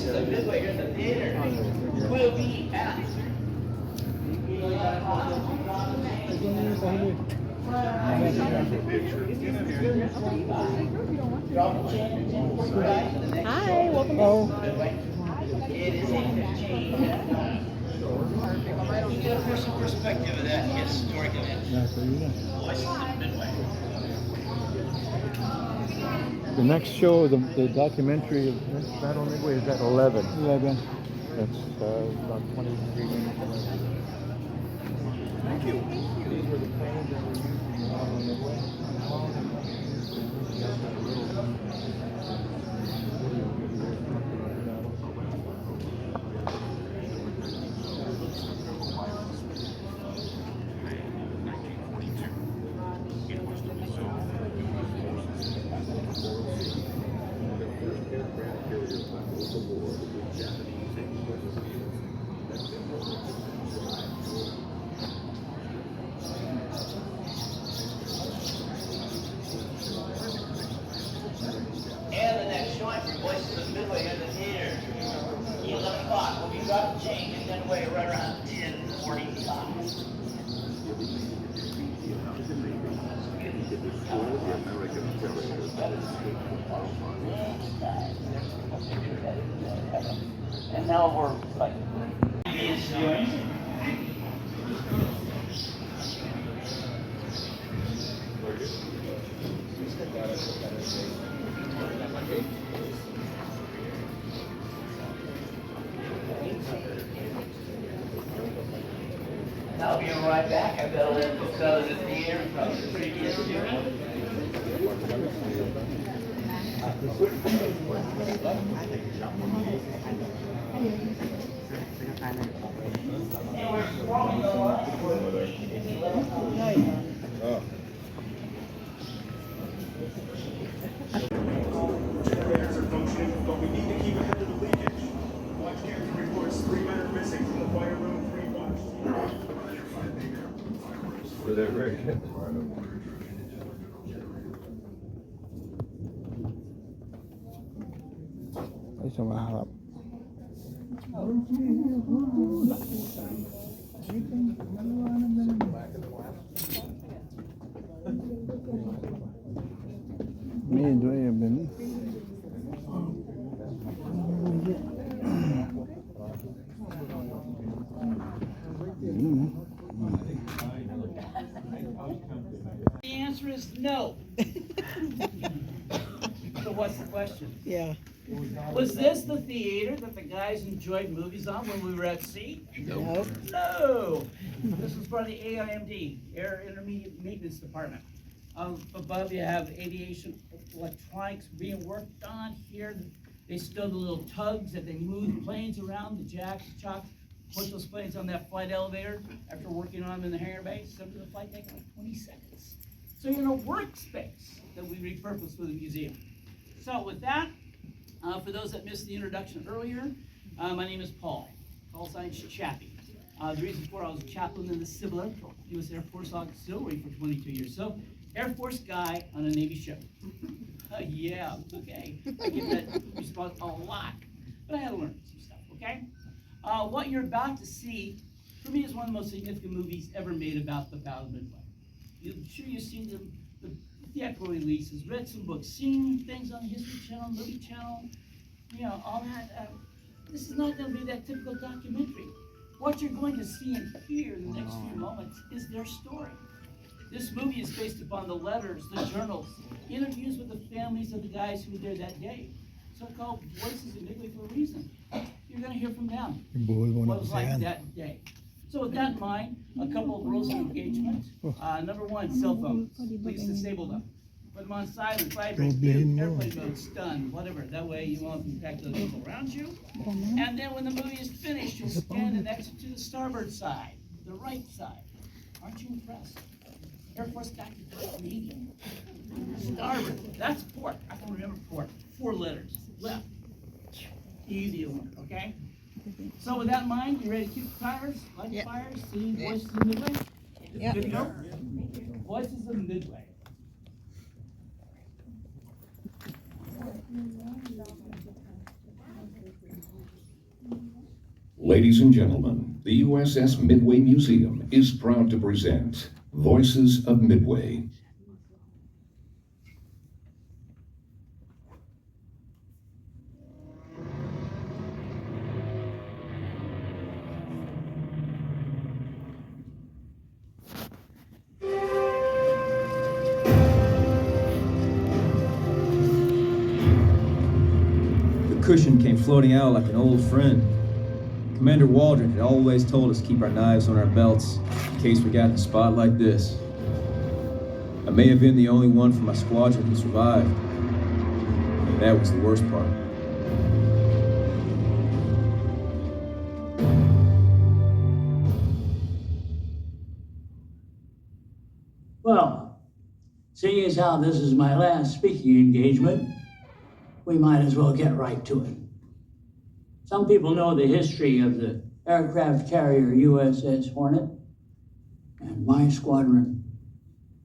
voices of Midway here in the theater will be at. Hi, welcome home. It is 8:15. You get a personal perspective of that historic event. Voices of Midway. The next show, the documentary of Battle of Midway is at 11. 11. That's about 23 minutes away. Thank you. These were the planes that were used in Battle of Midway. And the next showing for Voices of Midway in the theater, 11 o'clock. We'll be dropping change in Midway right around 10:45. And now we're like, I'll be right back. I've got to let folks out of the theater from the previous viewing. And we're scrolling the line. It's 11 o'clock. Generators are functioning, but we need to keep ahead of the leakage. Watch character reports 3 men are missing from the fire room 3 watch. They're great. Ay, sa maharap. Midway, ben. The answer is no. So what's the question? Yeah. Was this the theater that the guys enjoyed movies on when we were at sea? Nope. No. This was for the AIMD, Air Intermediate Maintenance Department. Above you have aviation electronics being worked on here. They stow the little tugs that they move the planes around, the jacks, chocks, put those planes on that flight elevator after working on them in the hangar bay. Some of the flight takes like 20 seconds. So you're in a workspace that we repurposed for the museum. So with that, for those that missed the introduction earlier, my name is Paul. Call sign Chappie. The reason for it, I was a chaplain in the Civil Air Corps, U.S. Air Force Auxiliary for 22 years. So, Air Force guy on a Navy ship. Yeah, okay. I get that response a lot, but I had to learn some stuff, okay? What you're about to see, for me, is one of the most significant movies ever made about the Battle of Midway. I'm sure you've seen the theatrical releases, read some books, seen things on the History Channel, Movie Channel, you know, all that. This is not going to be that typical documentary. What you're going to see and hear in the next few moments is their story. This movie is based upon the letters, the journals, interviews with the families of the guys who were there that day. So-called Voices of Midway for a reason. You're going to hear from them what it was like that day. So with that in mind, a couple of rules of engagement. Number one, cell phones. Please disable them. Put them on silent, vibrate, mute, airplane mode, stun, whatever. That way you won't impact the people around you. And then when the movie is finished, you'll stand and exit to the starboard side, the right side. Aren't you impressed? Air Force got you Canadian. Starboard, that's port. I can remember port. 4 letters. Left. Easy one, okay? So with that in mind, you ready to keep the timers, light the fires, see Voices of Midway? Yep. Good to go? Voices of Midway. Ladies and gentlemen, the USS Midway Museum is proud to present Voices of Midway. The cushion came floating out like an old friend. Commander Waldron had always told us to keep our knives on our belts in case we got in a spot like this. I may have been the only one from my squadron who survived. That was the worst part. Well, seeing as how this is my last speaking engagement, we might as well get right to it. Some people know the history of the aircraft carrier USS Hornet and my squadron,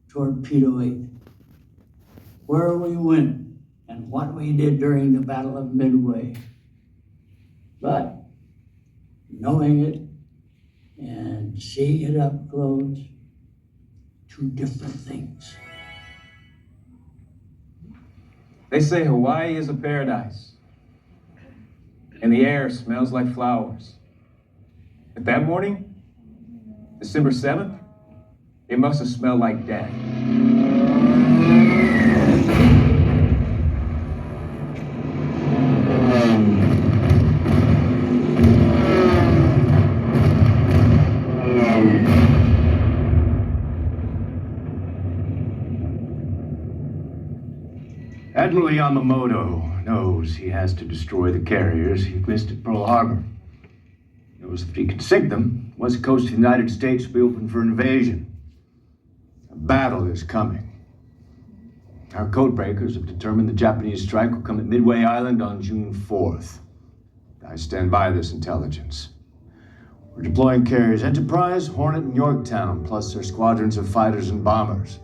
Torpedo 8. Where we went and what we did during the Battle of Midway. But knowing it and seeing it up close, two different things. They say Hawaii is a paradise, and the air smells like flowers. But that morning, December 7th, it must have smelled like death. Admiral Yamamoto knows he has to destroy the carriers he missed at Pearl Harbor. He knows if he can sink them, the west coast of the United States will be open for invasion. A battle is coming. Our codebreakers have determined the Japanese strike will come at Midway Island on June 4th. I stand by this intelligence. We're deploying carriers Enterprise, Hornet, and Yorktown, plus their squadrons of fighters and bombers.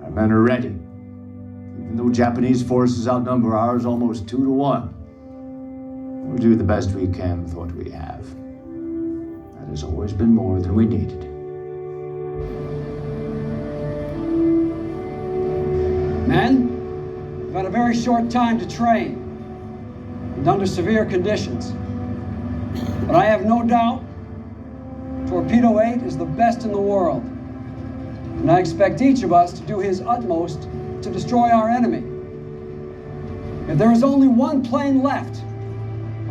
Our men are ready. Even though Japanese forces outnumber ours almost 2 to 1, we'll do the best we can with what we have. That has always been more than we needed. Men, we've had a very short time to train and under severe conditions. But I have no doubt Torpedo 8 is the best in the world. And I expect each of us to do his utmost to destroy our enemy. If there is only one plane left,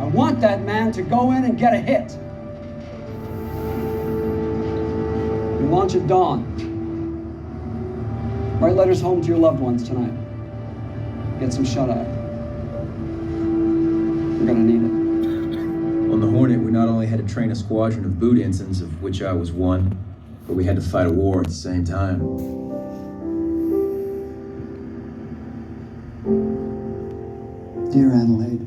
I want that man to go in and get a hit. We launch at dawn. Write letters home to your loved ones tonight. Get some shut-eye. We're gonna need it. On the Hornet, we not only had to train a squadron of boot ensigns, of which I was one, but we had to fight a war at the same time. Dear Adelaide,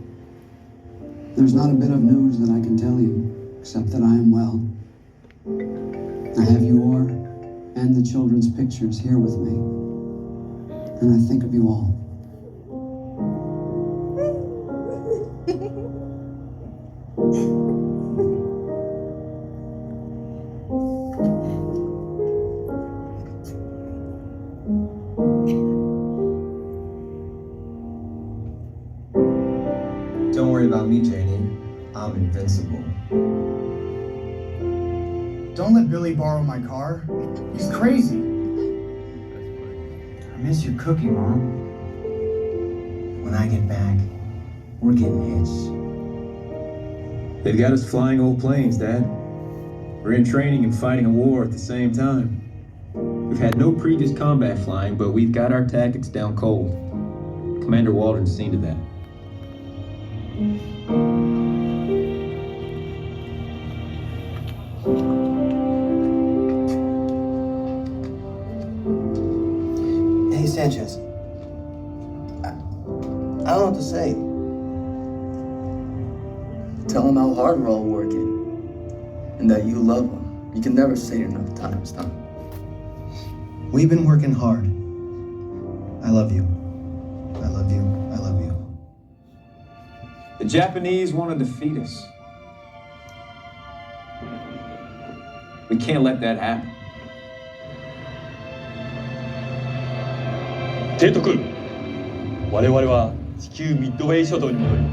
there's not a bit of news that I can tell you, except that I am well. I have your and the children's pictures here with me, and I think of you all. Don't worry about me, Janie. I'm invincible. Don't let Billy borrow my car. He's crazy. I miss your cookie, Mom. When I get back, we're getting hits. They've got us flying old planes, Dad. We're in training and fighting a war at the same time. We've had no previous combat flying, but we've got our tactics down cold. Commander Waldron's seen to that. Hey, Sanchez. I don't know what to say. Tell him how hard we're all working. And that you love him. You can never say it enough times, Tom. We've been working hard. I love you. I love you. I love you. The Japanese want to defeat us. We can't let that happen. 提督、我々は地球ミッドウェイ諸島に戻り、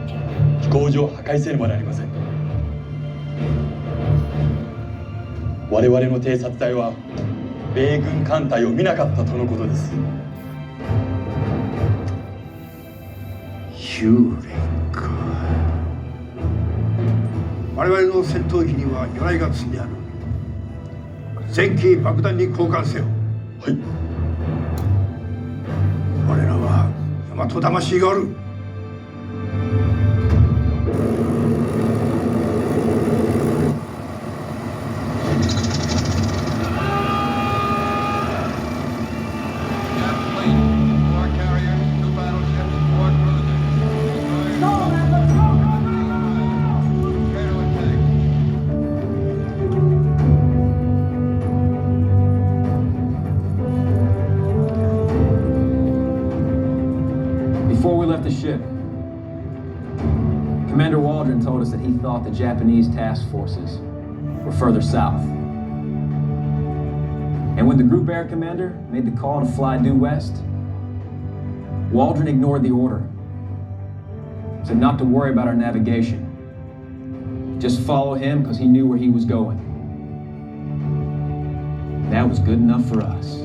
飛行場を破壊せねばなりません。我々の偵察隊は米軍艦隊を見なかったとのことです。幽霊か。我々の戦闘機には魚雷が積んである。全機爆弾に交換せよ。はい。我らは大和魂がある。Before we left the ship, Commander Waldron told us that he thought the Japanese task forces were further south. And when the Group Air Commander made the call to fly due west, Waldron ignored the order. Said not to worry about our navigation. Just follow him because he knew where he was going. That was good enough for us.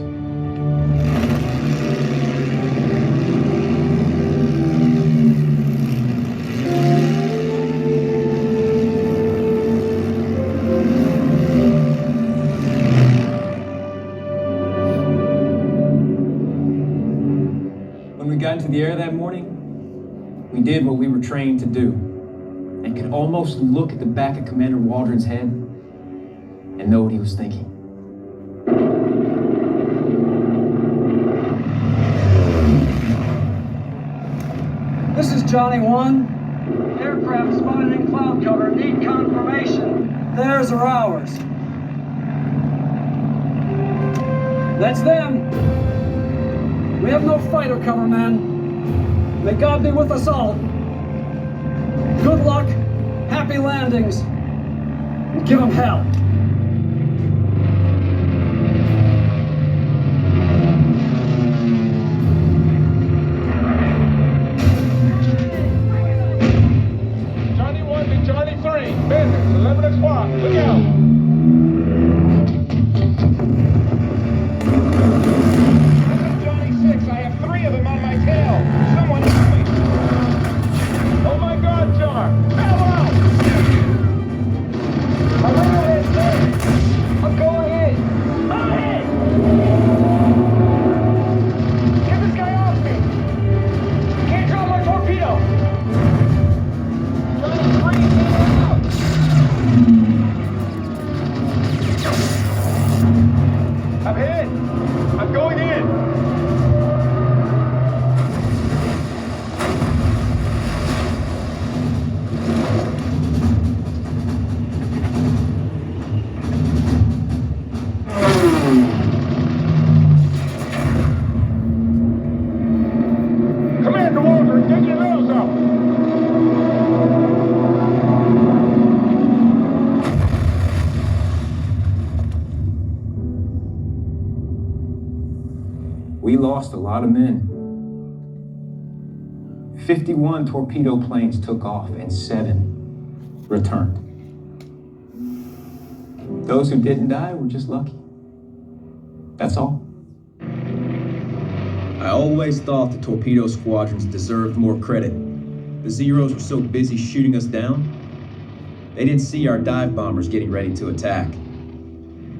Got into the air that morning, we did what we were trained to do and could almost look at the back of Commander Waldron's head and know what he was thinking. This is Johnny 1. Aircraft spotted in cloud cover. Need confirmation. Theirs or ours? That's them. We have no fighter cover, man. May God be with us all. Good luck, happy landings, and give them hell. Johnny 1 to Johnny 3. Bandits, 11 o'clock. Look out. I have 3 of them on my tail. Someone help me. Oh my God, Jar. Bail out. My radio is dead. I'm going in. I'm in. Get this guy off me. Can't drop my torpedo. Johnny 3, get out. I'm hit. I'm going in. Commander Waldron, get your nose up! We lost a lot of men. 51 torpedo planes took off and 7 returned. Those who didn't die were just lucky. That's all. I always thought the torpedo squadrons deserved more credit. The Zeros were so busy shooting us down, they didn't see our dive bombers getting ready to attack.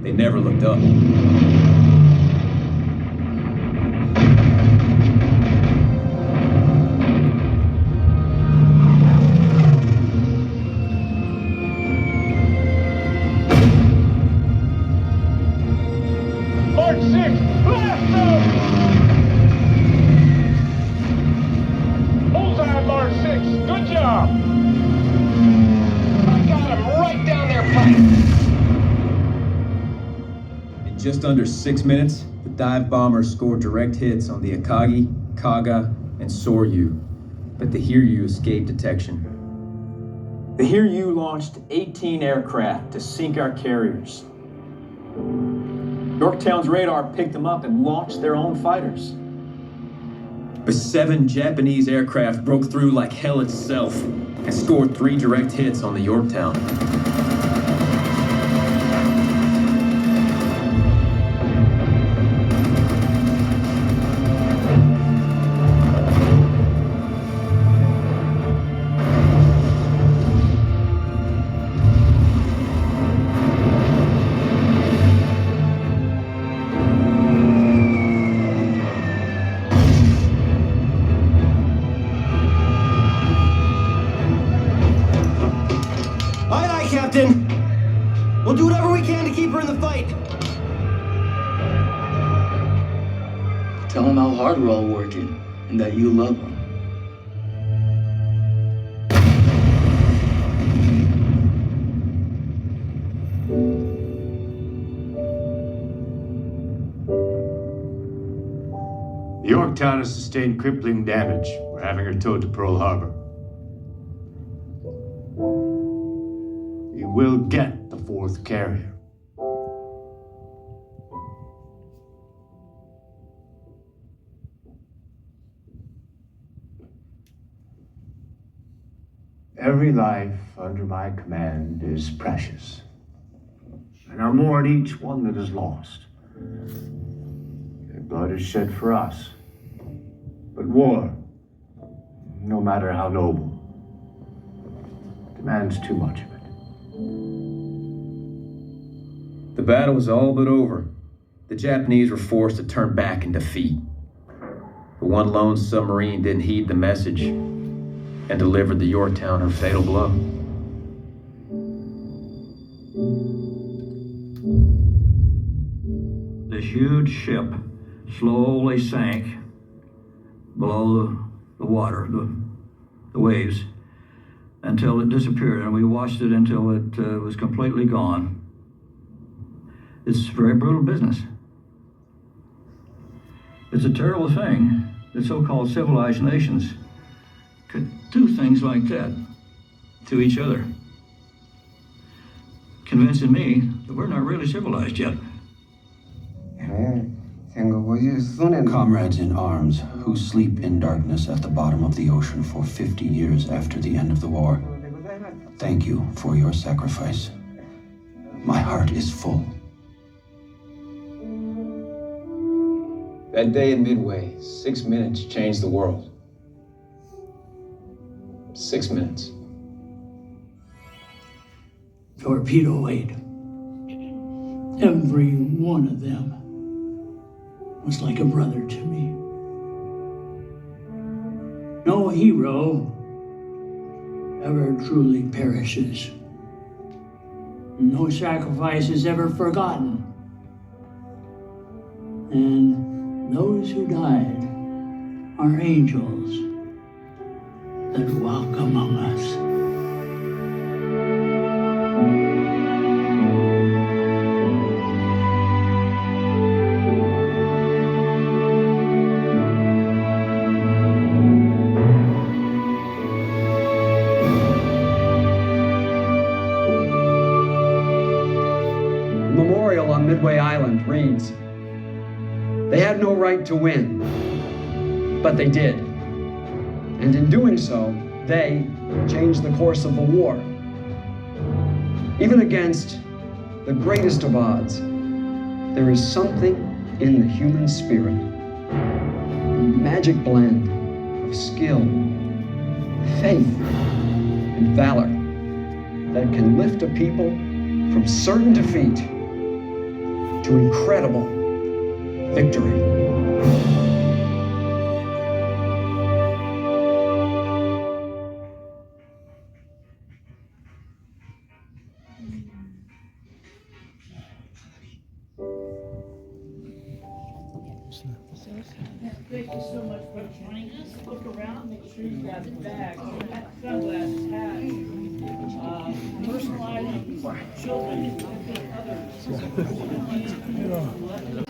They never looked up. Mark 6, blast them! Bullseye, Mark 6, good job! I got him right down their pipe! In just under 6 minutes, the dive bombers scored direct hits on the Akagi, Kaga, and Soryu, but the Hiryu escaped detection. The Hiryu launched 18 aircraft to sink our carriers, Yorktown's radar picked them up and launched their own fighters. But 7 Japanese aircraft broke through like hell itself and scored 3 direct hits on the Yorktown. Aye, aye, Captain. We'll do whatever we can to keep her in the fight. Tell them how hard we're all working and that you love them. The Yorktown has sustained crippling damage. We're having her towed to Pearl Harbor. We will get the 4th carrier. Every life under my command is precious, and I mourn each one that is lost. Their blood is shed for us. But war, no matter how noble, demands too much of it. The battle was all but over. The Japanese were forced to turn back in defeat. But one lone submarine didn't heed the message and delivered the Yorktown her fatal blow. This huge ship slowly sank below the water, the waves, until it disappeared, and we watched it until it was completely gone. It's very brutal business. It's a terrible thing that so-called civilized nations could do things like that to each other, convincing me that we're not really civilized yet. Comrades in arms who sleep in darkness at the bottom of the ocean for 50 years after the end of the war, thank you for your sacrifice. My heart is full. That day in Midway, 6 minutes changed the world. 6 minutes. Torpedo 8. Every one of them was like a brother to me. No hero ever truly perishes. No sacrifice is ever forgotten. And those who died are angels that walk among us. The memorial on Midway Island reads, "They had no right to win, but they did. And in doing so, they changed the course of the war. Even against the greatest of odds, there is something in the human spirit, a magic blend of skill, faith, and valor that can lift a people from certain defeat to incredible victory." Thank you so much for joining us. Look around, make sure you grab the bags, sunglasses, hats, personal items, children, and others.